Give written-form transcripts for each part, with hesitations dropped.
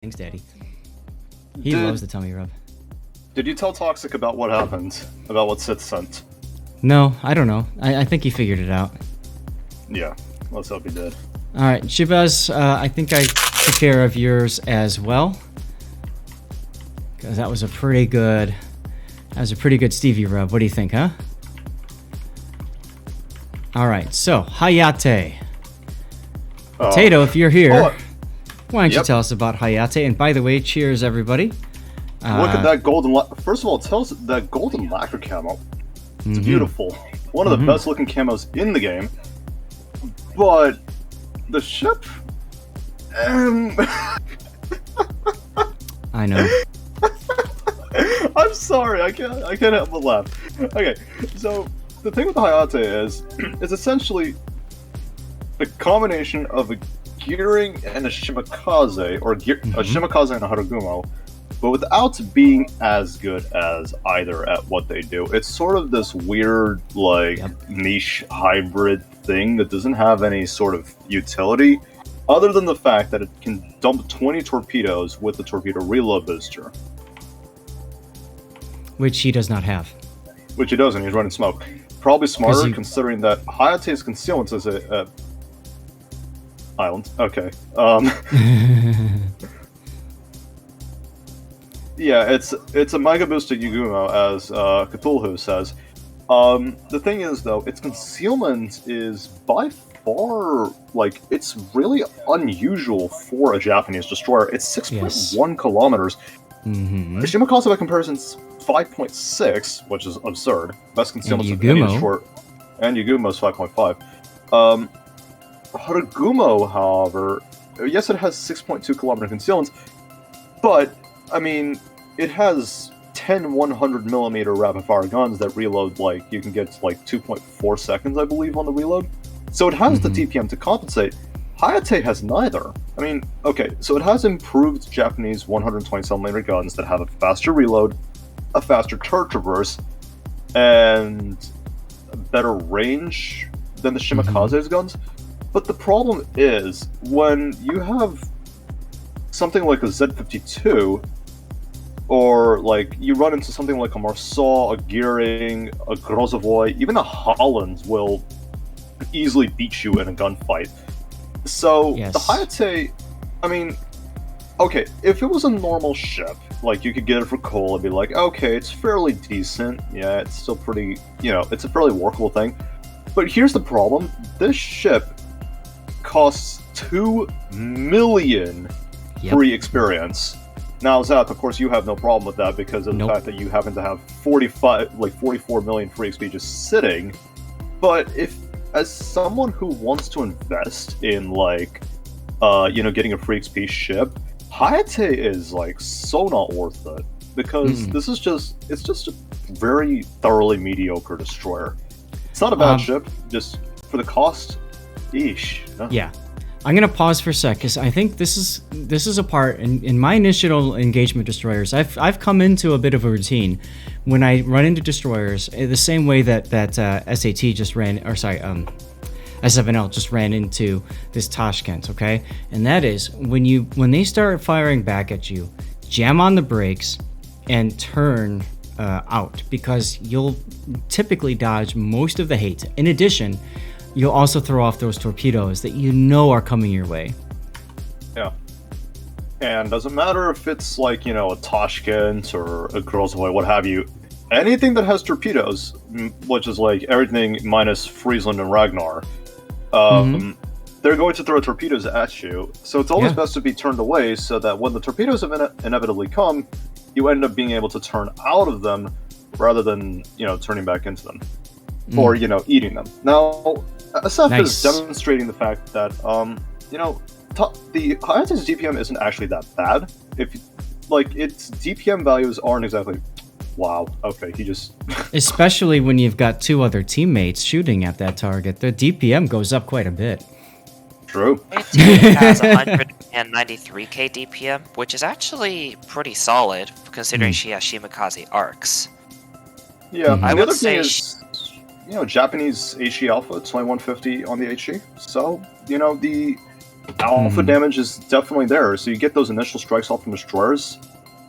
Thanks, Daddy. He loves the tummy rub. Did you tell Toxic about what happened? About what Sith sent? No, I don't know. I think he figured it out. Yeah, let's hope he did. Alright, Shivaz, I think I took care of yours as well. Because that was a pretty good... Stevie rub. What do you think, huh? Alright, so, Hayate. Potato, if you're here, why don't you tell us about Hayate? And by the way, cheers, everybody. Look at that golden... First of all, tell us that golden lacquer camo. It's beautiful. One of the best looking camos in the game. But... the ship... I know. I'm sorry, I can't help but laugh. Okay, so the thing with the Hayate is, it's essentially the combination of a gearing and a shimikaze, or a shimikaze and a harugumo, but without being as good as either at what they do. It's sort of this weird, like, niche hybrid thing that doesn't have any sort of utility, other than the fact that it can dump 20 torpedoes with the torpedo reload booster. Which he does not have. Which he doesn't, he's running smoke. Probably smarter, considering that Hayate's concealment is a island. Okay. Yeah, it's a Mega Boosted Yugumo, as Cthulhu says. The thing is, though, its concealment is by far, like, it's really unusual for a Japanese destroyer. It's 6.1 kilometers. The Shimakaze, by comparison, is 5.6, which is absurd. Best concealment of any destroyer. And Yugumo's 5.5. Harugumo, however, yes, it has 6.2 kilometer concealment, but, I mean, it has 10 100mm rapid-fire guns that reload, like, you can get to, like, 2.4 seconds, I believe, on the reload. So it has the DPM to compensate. Hayate has neither. I mean, okay, so it has improved Japanese 127mm guns that have a faster reload, a faster turret traverse, and a better range than the Shimikaze's guns. But the problem is, when you have something like a Z-52, or like you run into something like a Marsaw, a Gearing, a Grozovoy, even a Holland will easily beat you in a gunfight. So, the Hayate, I mean, okay, if it was a normal ship, like you could get it for coal and be like, okay, it's fairly decent, yeah, it's still pretty, you know, it's a fairly workable thing. But here's the problem, this ship costs 2 million free experience. Now, Zap, of course, you have no problem with that because of the fact that you happen to have 44 million free XP just sitting. But if, as someone who wants to invest in, like, you know, getting a free XP ship, Hayate is, like, so not worth it. Because this is it's just a very thoroughly mediocre destroyer. It's not a bad ship, just for the cost, Yeah. I'm gonna pause for a sec because I think this is a part in my initial engagement destroyers. I've come into a bit of a routine when I run into destroyers the same way that SAT just ran, or sorry, SFNL just ran into this Tashkent, okay? And that is when they start firing back at you, jam on the brakes and turn out, because you'll typically dodge most of the hate. In addition, you'll also throw off those torpedoes that you know are coming your way. Yeah. And doesn't matter if it's like, you know, a Tashkent or a Grozovoy, what have you. Anything that has torpedoes, which is like everything minus Friesland and Ragnar, they're going to throw torpedoes at you. So it's always best to be turned away so that when the torpedoes inevitably come, you end up being able to turn out of them rather than, you know, turning back into them. Or, you know, eating them. Now, SF is demonstrating the fact that, you know, the Hayate's DPM isn't actually that bad. If, like, its DPM values aren't exactly... Wow, okay, he just... Especially when you've got 2 other teammates shooting at that target. The DPM goes up quite a bit. True. It has 193k DPM, which is actually pretty solid, considering she has Shimikaze arcs. Yeah, I would say... you know, Japanese HE Alpha, 2150 on the HE. So, you know, the alpha damage is definitely there. So you get those initial strikes off from destroyers,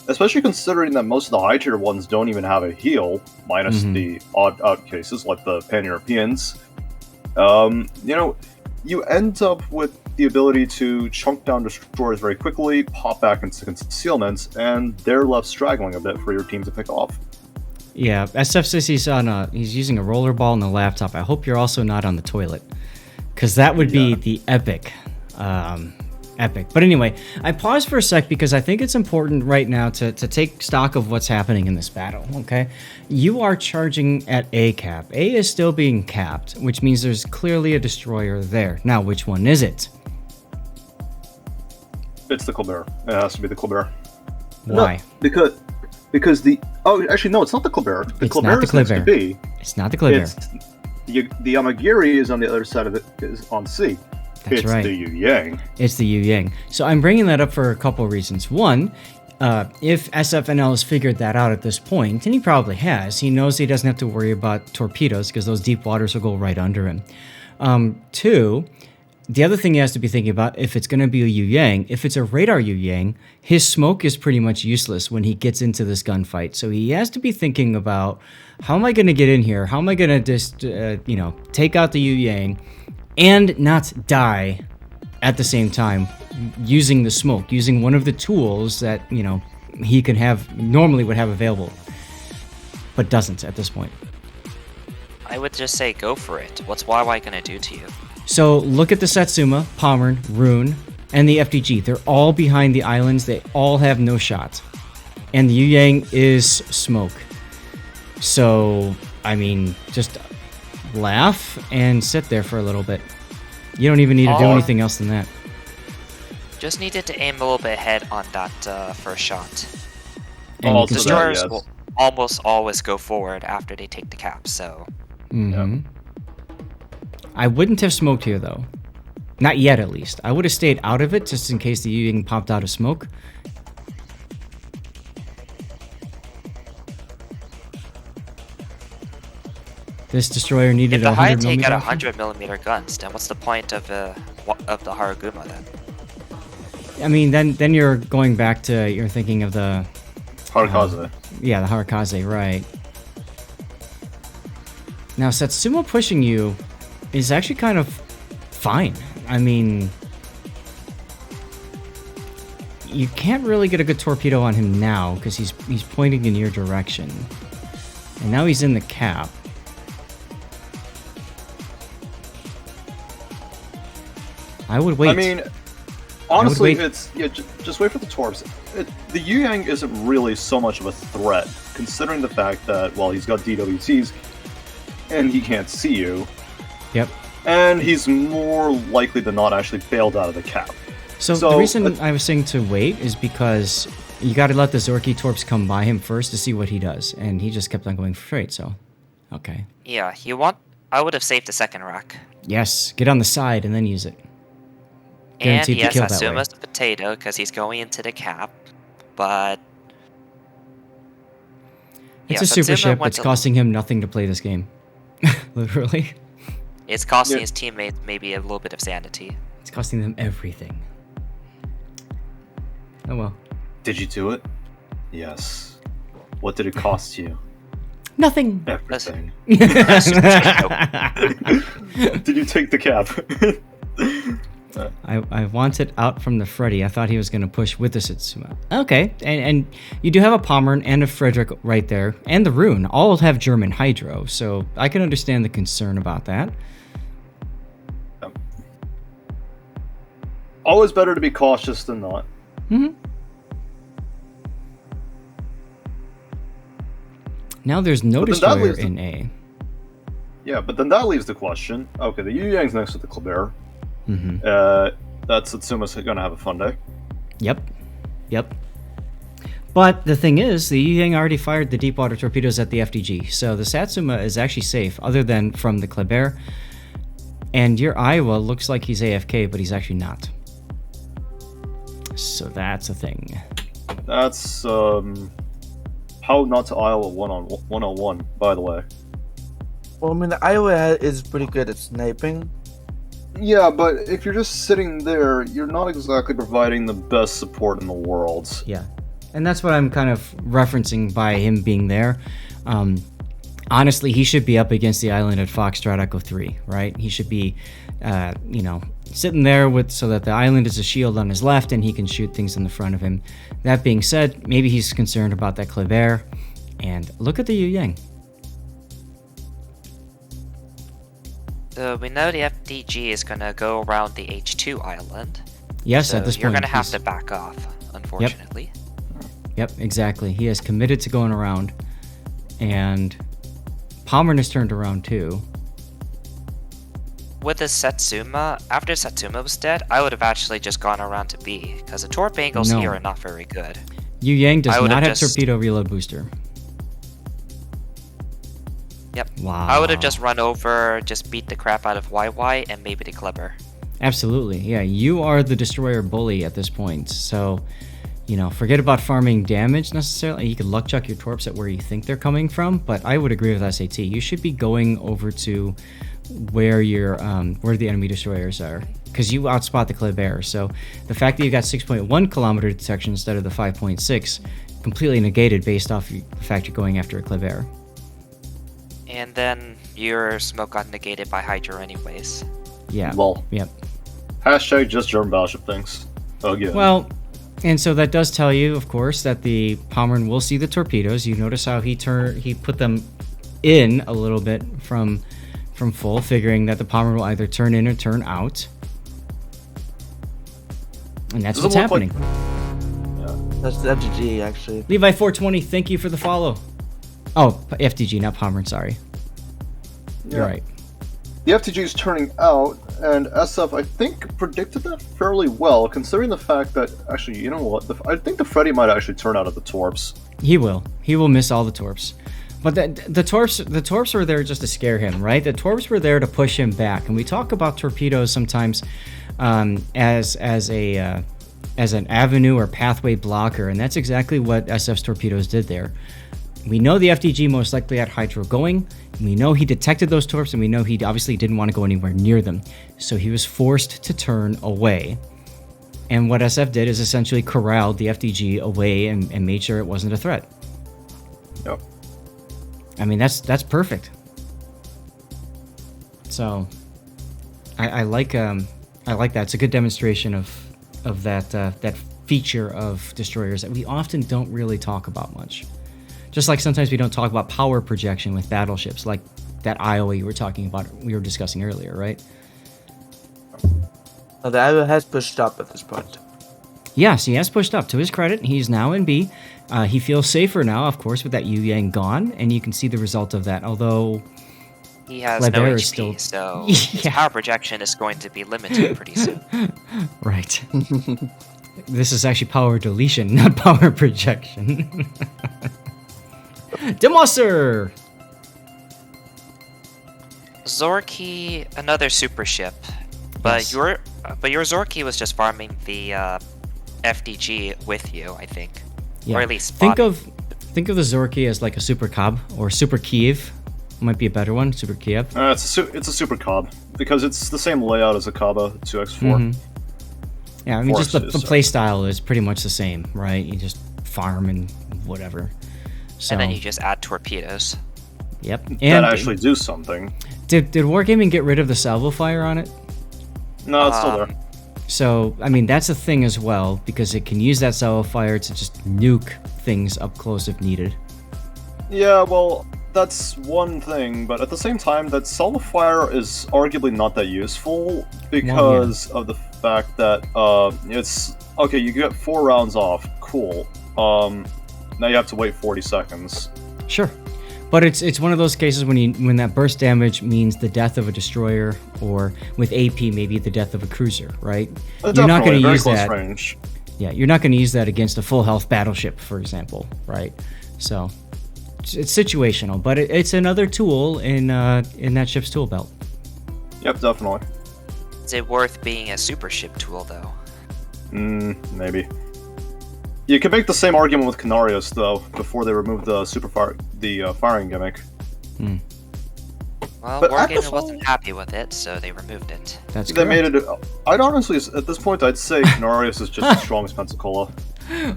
especially considering that most of the high tier ones don't even have a heal, minus the odd out cases like the Pan-Europeans. You end up with the ability to chunk down destroyers very quickly, pop back into concealments, and they're left straggling a bit for your team to pick off. Yeah, SF says he's using a rollerball and a laptop. I hope you're also not on the toilet, because that would be the epic. Epic. But anyway, I paused for a sec because I think it's important right now to take stock of what's happening in this battle, okay? You are charging at A cap. A is still being capped, which means there's clearly a destroyer there. Now, which one is it? It's the Colbert. It has to be the Colbert. Why? No, because the... Oh, actually, no, it's not the Colbert. The It's Colbert not the is next to Colbert. B. It's not the Colbert. It's the Yamagiri is on the other side of it, is on C. That's it's right. the Yu Yang. It's the Yu Yang. So I'm bringing that up for a couple of reasons. One, if SFNL has figured that out at this point, and he probably has, he knows he doesn't have to worry about torpedoes because those deep waters will go right under him. Two, the other thing he has to be thinking about, if it's going to be a Yu Yang, if it's a radar Yu Yang, his smoke is pretty much useless when he gets into this gunfight. So he has to be thinking about, how am I going to get in here? How am I going to just, take out the Yu Yang and not die at the same time using the smoke, using one of the tools that, he can normally would have available, but doesn't at this point. I would just say go for it. What's YY gonna do to you? So look at the Satsuma, Pommern, Rune, and the FDG. They're all behind the islands. They all have no shot. And the Yu Yang is smoke. So, just laugh and sit there for a little bit. You don't even need to do anything else than that. Just needed to aim a little bit ahead on that first shot. And you can Destroyers will almost always go forward after they take the cap, so... I wouldn't have smoked here, though. Not yet, at least. I would have stayed out of it, just in case the Yu Yang popped out of smoke. This destroyer needed If the 100 Hayate millimeter. got 100mm guns, then what's the point of the Haraguma then? Then you're going back to, you're thinking of the... Harakaze. Yeah, the Harakaze, right. Now, Satsuma pushing you is actually kind of fine. You can't really get a good torpedo on him now because he's pointing in your direction. And now he's in the cap. I would wait. Honestly, just wait for the Torps. The Yu Yang isn't really so much of a threat, considering the fact that, he's got DWTs, and he can't see you. Yep. And he's more likely than not actually bailed out of the cap. So the reason I was saying to wait is because you got to let the Zorky Torps come by him first to see what he does, and he just kept on going straight, so... Okay. Yeah, I would have saved the second rack. Yes, get on the side and then use it. And Guaranteed to yes, kill that way. Satsuma's a potato because he's going into the cap, but... It's a super ship. It's costing him nothing to play this game. Literally. It's costing his teammates maybe a little bit of sanity. It's costing them everything. Oh well. Did you do it? Yes. What did it cost you? Nothing. Everything. Did you take the cap? I want it out from the Freddy. I thought he was going to push with the Satsuma. Okay, and you do have a Pommern and a Frederick right there, and the Rune. All have German Hydro, so I can understand the concern about that. Always better to be cautious than not. Now there's no destroyer in A. Yeah, but then that leaves the question. Okay, the Yu Yang's next to the Colbert. That's Satsuma's gonna have a fun day. Yep. But the thing is, the Yu Yang already fired the deep water torpedoes at the FDG, so the Satsuma is actually safe, other than from the Kleber. And your Iowa looks like he's AFK, but he's actually not. So that's a thing. That's how not to Iowa 101, by the way. Well, the Iowa is pretty good at sniping. Yeah, but if you're just sitting there, you're not exactly providing the best support in the world. Yeah. And that's what I'm kind of referencing by him being there. Honestly, he should be up against the island at Foxtrot Echo 3, right? He should be, sitting there so that the island is a shield on his left and he can shoot things in the front of him. That being said, maybe he's concerned about that Kleber. And look at the Yu Yang. So we know the FDG is gonna go around the H2 island. Yes, so at this point. You're gonna have to back off, unfortunately. Yep, exactly. He has committed to going around. And Palmer has turned around too. With the Satsuma, after Satsuma was dead, I would have actually just gone around to B, because the torp angles here are not very good. Yu Yang does not have torpedo reload booster. Yep. Wow. I would have just run over, just beat the crap out of YY, and maybe the Kleber. Absolutely. Yeah, you are the destroyer bully at this point. So, forget about farming damage necessarily. You can luck chuck your torps at where you think they're coming from, but I would agree with SAT. You should be going over to where the enemy destroyers are, because you outspot the Kleber. So the fact that you got 6.1 kilometer detection instead of the 5.6 completely negated based off the fact you're going after a Kleber. And then your smoke got negated by Hydra anyways. Yeah. Well. Yep. Hashtag just German battleship things. Again. Well, and so that does tell you, of course, that the Pomeran will see the torpedoes. You notice how he put them in a little bit from full, figuring that the Pomeran will either turn in or turn out. And that's what's happening. That's the FGG, actually. Levi 420, thank you for the follow. Oh, FDG, not Pomeran, sorry. You're right. The FTG is turning out, and SF, I think, predicted that fairly well, considering the fact that, actually, you know what? I think the Freddy might actually turn out at the Torps. He will. He will miss all the Torps. But the Torps were there just to scare him, right? The Torps were there to push him back. And we talk about torpedoes sometimes as an avenue or pathway blocker, and that's exactly what SF's torpedoes did there. We know the FDG most likely had Hydro going. We know he detected those torps, and we know he obviously didn't want to go anywhere near them. So he was forced to turn away. And what SF did is essentially corralled the FDG away and made sure it wasn't a threat. Yep. I mean, that's perfect. So I like that. It's a good demonstration of that feature of destroyers that we often don't really talk about much. Just like sometimes we don't talk about power projection with battleships, like that Iowa we were discussing earlier, right? Oh, the Iowa has pushed up at this point. Yes, he has pushed up. To his credit, he's now in B. He feels safer now, of course, with that Yu Yang gone, and you can see the result of that, although he has Kleber no is HP, still... so his power projection is going to be limited pretty soon. Right. This is actually power deletion, not power projection. Demoser! Zorky, another super ship, but Yes. your Zorky was just farming the FDG with you, I think, or at least think spotting. of the Zorky as like a Super Cob or Super Kiev. Might be a better one, Super Kiev. It's a Super Cob, because it's the same layout as a Kaba 2x4. Yeah, I mean, just the Forces, play style is pretty much the same, right? You just farm and whatever. So, And then you just add torpedoes. Yep. That And actually do something. did Wargaming get rid of the salvo fire on it? No, it's still there. So, I mean, that's a thing as well, because it can use that salvo fire to just nuke things up close if needed. Yeah, well, that's one thing, but at the same time, that salvo fire is arguably not that useful because of the fact that it's okay. You get 4 rounds off, cool. Now you have to wait 40 seconds. Sure, but it's one of those cases when that burst damage means the death of a destroyer, or with AP maybe the death of a cruiser, right? You're not going to use that. Range. Yeah, you're not going to use that against a full health battleship, for example, right? So it's situational, but it's another tool in that ship's tool belt. Yep, definitely. Is it worth being a super ship tool, though? Maybe. You can make the same argument with Canarius, though, before they removed the firing gimmick. Well, Well, But at the Wargaming wasn't happy with it, so they removed it. That's They correct. made it. I'd honestly, at this point, I'd say Canarius is just as strong as Pensacola.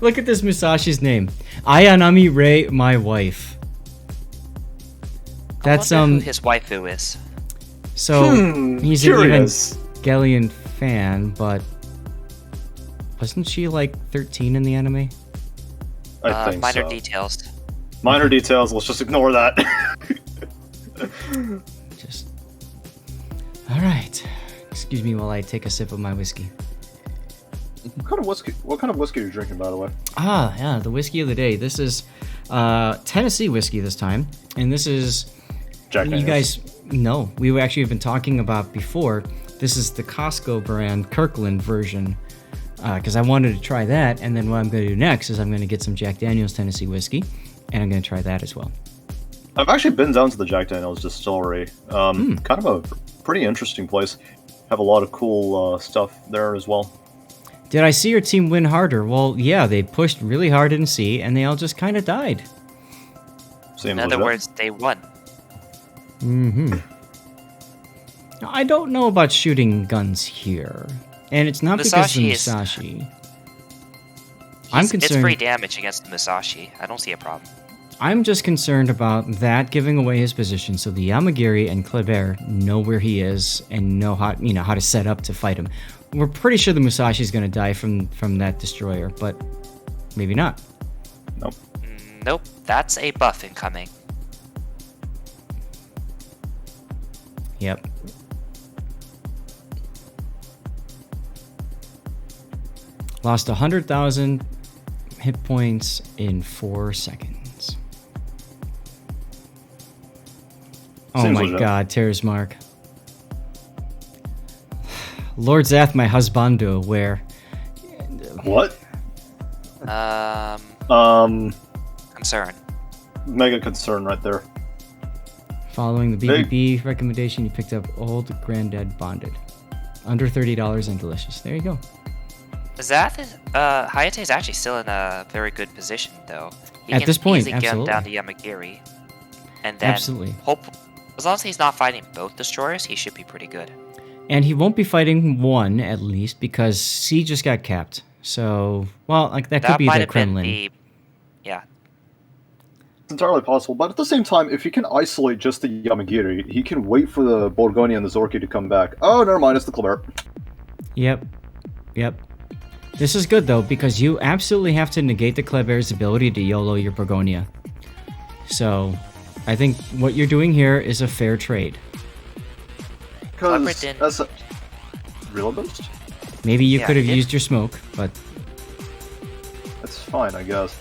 Look at this Musashi's name. Ayanami Rei, my wife. That's I wonder who his waifu is. So he's curious. an Evangelion fan, but wasn't she like 13 in the anime? I think Minor so. details. Minor details. Let's just ignore that. Just all right. Excuse me while I take a sip of my whiskey. What kind of whiskey? What kind of whiskey are you drinking, by the way? Ah, yeah, the whiskey of the day. This is Tennessee whiskey this time, and this is Jack you Daniels. guys know we were actually been talking about before. This is the Costco brand Kirkland version because I wanted to try that, and then what I'm going to do next is I'm going to get some Jack Daniels Tennessee whiskey, and I'm going to try that as well. I've actually been down to the Jack Daniels distillery. Kind of a pretty interesting place. Have a lot of cool stuff there as well. Did I see your team win harder? Well, yeah, they pushed really hard in C, and they all just kind of died. Seems In other legit. words, they won. Mm-hmm. Now, I don't know about shooting guns here, and it's not because of Musashi is- Musashi. I'm It's concerned. free damage against the Musashi. I don't see a problem. I'm just concerned about that giving away his position, so the Yamagiri and Kleber know where he is and know how how to set up to fight him. We're pretty sure the Musashi is going to die from that destroyer, but maybe not. Nope. Nope, that's a buff incoming. Yep. Lost 100,000 hit points in 4 seconds. Oh Seems my legit. god, Terror's Mark. Lord Zath, my husbando, where? What? Concern. Mega concern right there. Following the Big. BBB recommendation, you picked up Old Granddad Bonded. Under $30 and delicious. There you go. Hayate is actually still in a very good position, though. He At can this point, easily get him down to absolutely. Yamagiri. And then, Absolutely. as long as he's not fighting both destroyers, he should be pretty good. And he won't be fighting one, at least, because C just got capped. So, well, like that could be might the have been Kremlin. the... Yeah. It's entirely possible, but at the same time, if he can isolate just the Yamagiri, he can wait for the Borgoni and the Zorki to come back. Oh, never mind, it's the Kleber. Yep. This is good, though, because you absolutely have to negate the Kleber's ability to YOLO your Borgonia. So, I think what you're doing here is a fair trade. Because didn't- that's a real boost. Maybe you Yeah, could have it- used your smoke, but That's fine, I guess.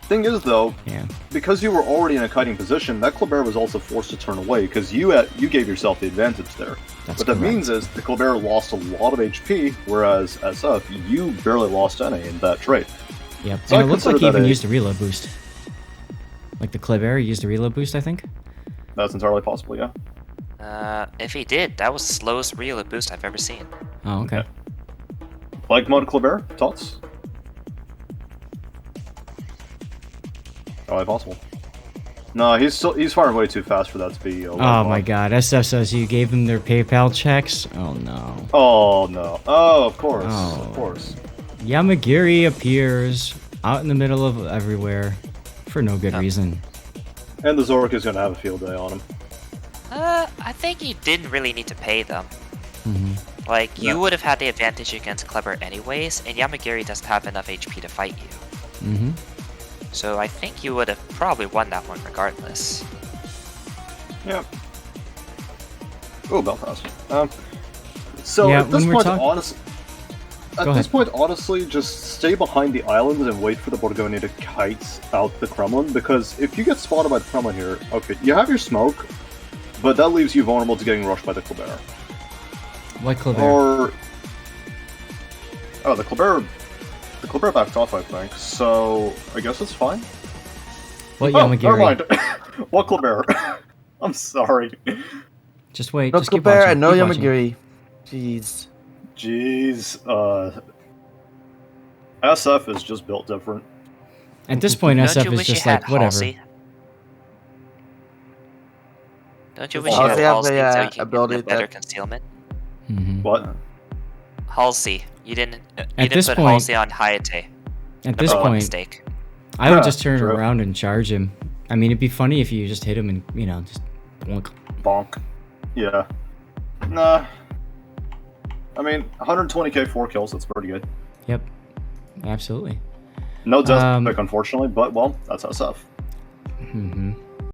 Thing is, though, yeah. because you were already in a kiting position, that Kleber was also forced to turn away because you gave yourself the advantage there. That's what that correct. means is the Kleber lost a lot of HP, whereas SF, you barely lost any in that trade. Yep. So And I it looks like he consider that even a- used a reload boost. Like the Kleber used a reload boost, I think. That's entirely possible, yeah. If he did, that was the slowest reload boost I've ever seen. Oh, okay. Like mod Kleber, thoughts? Entirely possible. No, he's firing way too fast for that to be. Oh my god, SF says you gave them their PayPal checks? Oh no. Oh no! Oh, of course, Oh. of course. Yamagiri appears out in the middle of everywhere for no good reason. And the Zork is gonna have a field day on him. I think you didn't really need to pay them. Hmm. Like, you No. would have had the advantage against Kleber anyways, and Yamagiri doesn't have enough HP to fight you. Hmm. So I think you would have probably won that one regardless. Yep. Oh, Belfast. So Yeah, at this when we're point, talk- honestly, Go at ahead. this point, honestly, just stay behind the island and wait for the Borgoni to kite out the Kremlin. Because if you get spotted by the Kremlin here, okay, you have your smoke, but that leaves you vulnerable to getting rushed by the Kleber. What Kleber? Or the Kleber backed off, I think. So I guess it's fine. What Oh, never Yamagiri? mind. What Kleber? I'm sorry. Just wait, No just keep Kleber watching. and no keep watching. Yamagiri. Jeez. Jeez. SF is just built different. At this point, Don't SF you is wish you just had like, whatever. Halsey? Don't you wish Oh, you had they have Halsey the, so you can ability get better that- concealment? What? Halsey. You didn't this put point- Halsey on Hayate. At this Number one point, mistake. I would Yeah, just turn true. around and charge him. I mean, it'd be funny if you just hit him and, just boink. Bonk. Yeah. Nah. I mean, 120k 4 kills, that's pretty good. Yep. Absolutely. No death Um, pick, unfortunately, but, well, that's SF. Hmm.